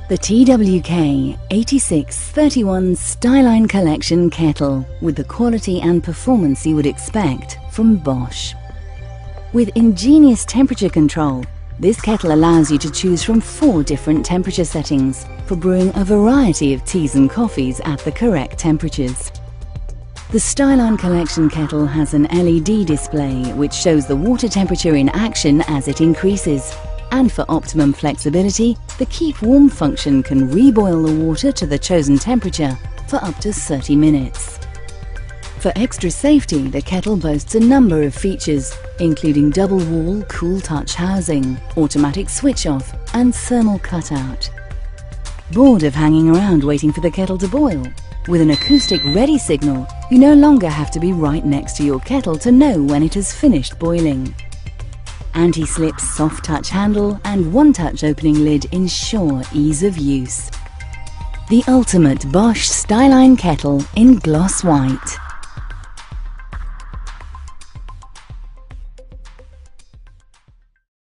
The TWK8631 Styline Collection Kettle with the quality and performance you would expect from Bosch. With ingenious temperature control, this kettle allows you to choose from 4 different temperature settings for brewing a variety of teas and coffees at the correct temperatures. The Styline Collection Kettle has an LED display which shows the water temperature in action as it increases. And for optimum flexibility, the Keep Warm function can reboil the water to the chosen temperature for up to 30 minutes. For extra safety, the kettle boasts a number of features, including double-wall cool touch housing, automatic switch-off and thermal cutout. Bored of hanging around waiting for the kettle to boil? With an acoustic ready signal, you no longer have to be right next to your kettle to know when it has finished boiling. Anti-slip soft touch handle and one-touch opening lid ensure ease of use. The ultimate Bosch Styline kettle in gloss white.